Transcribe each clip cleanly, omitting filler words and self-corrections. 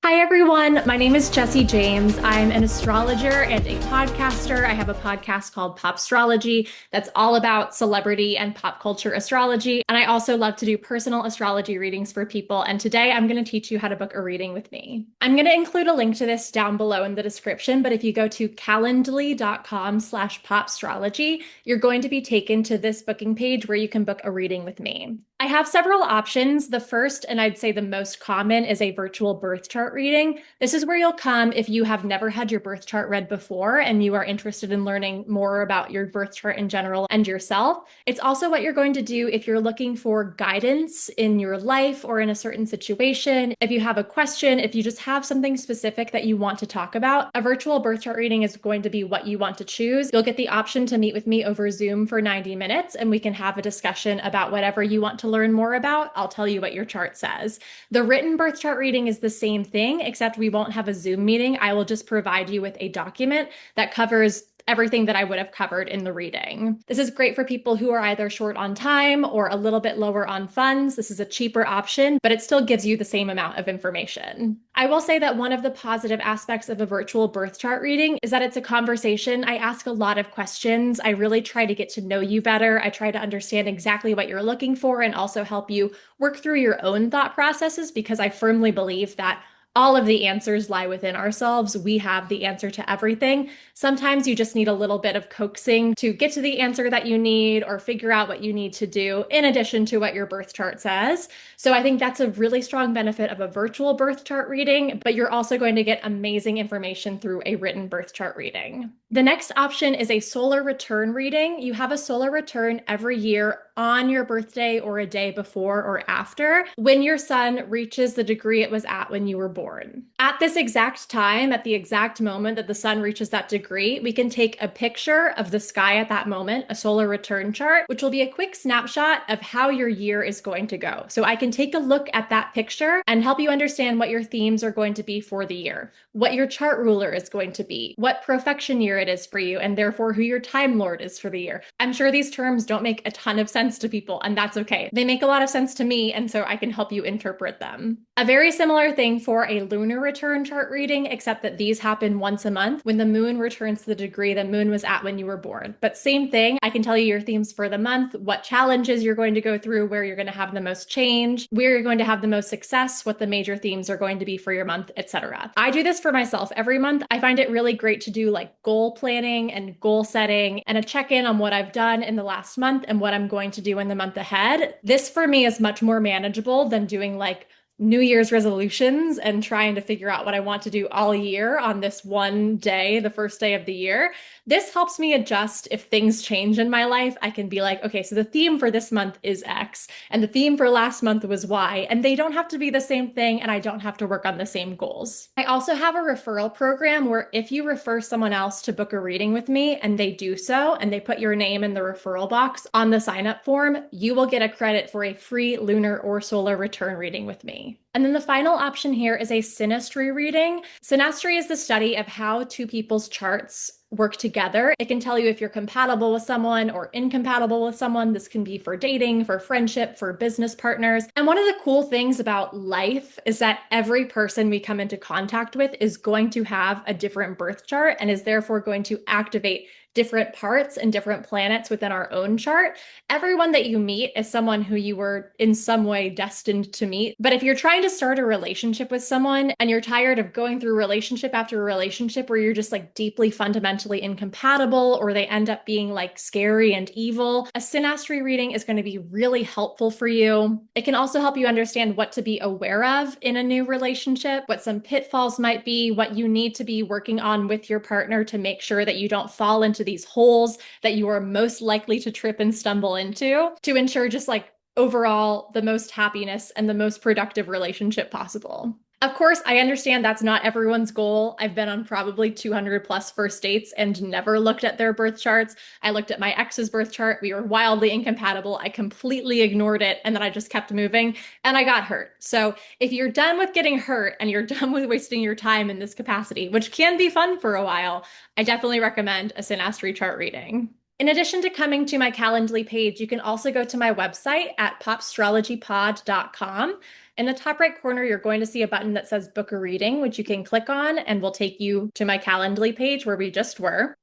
Hi, everyone. My name is Jessie James. I'm an astrologer and a podcaster. I have a podcast called Popstrology that's all about celebrity and pop culture astrology. And I also love to do personal astrology readings for people. And today I'm going to teach you how to book a reading with me. I'm going to include a link to this down below in the description, but if you go to calendly.com/popstrology, you're going to be taken to this booking page where you can book a reading with me. I have several options. The first, and I'd say the most common, is a virtual birth chart reading. This is where you'll come if you have never had your birth chart read before and you are interested in learning more about your birth chart in general and yourself. It's also what you're going to do if you're looking for guidance in your life or in a certain situation. If you have a question, if you just have something specific that you want to talk about, a virtual birth chart reading is going to be what you want to choose. You'll get the option to meet with me over Zoom for 90 minutes and we can have a discussion about whatever you want to learn more about. I'll tell you what your chart says. The written birth chart reading is the same thing, except we won't have a Zoom meeting. I will just provide you with a document that covers everything that I would have covered in the reading. This is great for people who are either short on time or a little bit lower on funds. This is a cheaper option, but it still gives you the same amount of information. I will say that one of the positive aspects of a virtual birth chart reading is that it's a conversation. I ask a lot of questions. I really try to get to know you better. I try to understand exactly what you're looking for and also help you work through your own thought processes because I firmly believe that all of the answers lie within ourselves. We have the answer to everything. Sometimes you just need a little bit of coaxing to get to the answer that you need or figure out what you need to do in addition to what your birth chart says. So I think that's a really strong benefit of a virtual birth chart reading, but you're also going to get amazing information through a written birth chart reading. The next option is a solar return reading. You have a solar return every year on your birthday or a day before or after when your sun reaches the degree it was at when you were born. At this exact time, at the exact moment that the sun reaches that degree, we can take a picture of the sky at that moment, a solar return chart, which will be a quick snapshot of how your year is going to go. So I can take a look at that picture and help you understand what your themes are going to be for the year, what your chart ruler is going to be, what profection year it is for you, and therefore who your time lord is for the year. I'm sure these terms don't make a ton of sense to people, and that's okay. They make a lot of sense to me, and so I can help you interpret them. A very similar thing for a lunar return chart reading, except that these happen once a month when the moon returns to the degree the moon was at when you were born. But same thing, I can tell you your themes for the month, what challenges you're going to go through, where you're going to have the most change, where you're going to have the most success, what the major themes are going to be for your month, etc. I do this for myself every month. I find it really great to do like goal planning and goal setting and a check-in on what I've done in the last month and what I'm going to do in the month ahead. This for me is much more manageable than doing like New Year's resolutions and trying to figure out what I want to do all year on this one day, the first day of the year. This helps me adjust if things change in my life. I can be like, okay, so the theme for this month is X and the theme for last month was Y, and they don't have to be the same thing and I don't have to work on the same goals. I also have a referral program where if you refer someone else to book a reading with me and they do so and they put your name in the referral box on the sign up form, you will get a credit for a free lunar or solar return reading with me. And then the final option here is a synastry reading. Synastry is the study of how two people's charts work together. It can tell you if you're compatible with someone or incompatible with someone. This can be for dating, for friendship, for business partners. And one of the cool things about life is that every person we come into contact with is going to have a different birth chart and is therefore going to activate different parts and different planets within our own chart. Everyone that you meet is someone who you were in some way destined to meet. But if you're trying to start a relationship with someone and you're tired of going through relationship after relationship where you're just like deeply fundamentally incompatible or they end up being like scary and evil, a synastry reading is going to be really helpful for you. It can also help you understand what to be aware of in a new relationship, what some pitfalls might be, what you need to be working on with your partner to make sure that you don't fall into these holes that you are most likely to trip and stumble into to ensure just like overall the most happiness and the most productive relationship possible. Of course, I understand that's not everyone's goal. I've been on probably 200 plus first dates and never looked at their birth charts. I looked at my ex's birth chart. We were wildly incompatible. I completely ignored it and then I just kept moving and I got hurt. So if you're done with getting hurt and you're done with wasting your time in this capacity, which can be fun for a while, I definitely recommend a synastry chart reading. In addition to coming to my Calendly page, you can also go to my website at popstrologypod.com. In the top right corner, you're going to see a button that says book a reading, which you can click on and will take you to my Calendly page where we just were.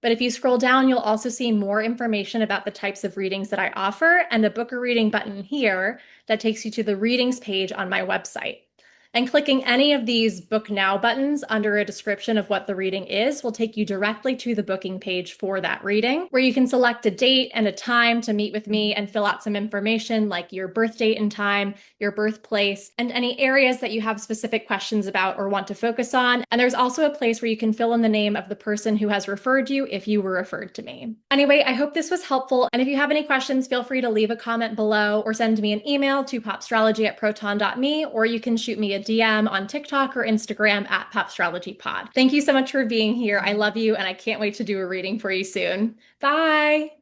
But if you scroll down, you'll also see more information about the types of readings that I offer and a book a reading button here that takes you to the readings page on my website. And clicking any of these Book Now buttons under a description of what the reading is will take you directly to the booking page for that reading, where you can select a date and a time to meet with me and fill out some information like your birth date and time, your birthplace, and any areas that you have specific questions about or want to focus on. And there's also a place where you can fill in the name of the person who has referred you if you were referred to me. Anyway, I hope this was helpful. And if you have any questions, feel free to leave a comment below or send me an email to popstrology@proton.me, or you can shoot me a DM on TikTok or Instagram at popstrologypod. Thank you so much for being here. I love you, and I can't wait to do a reading for you soon. Bye.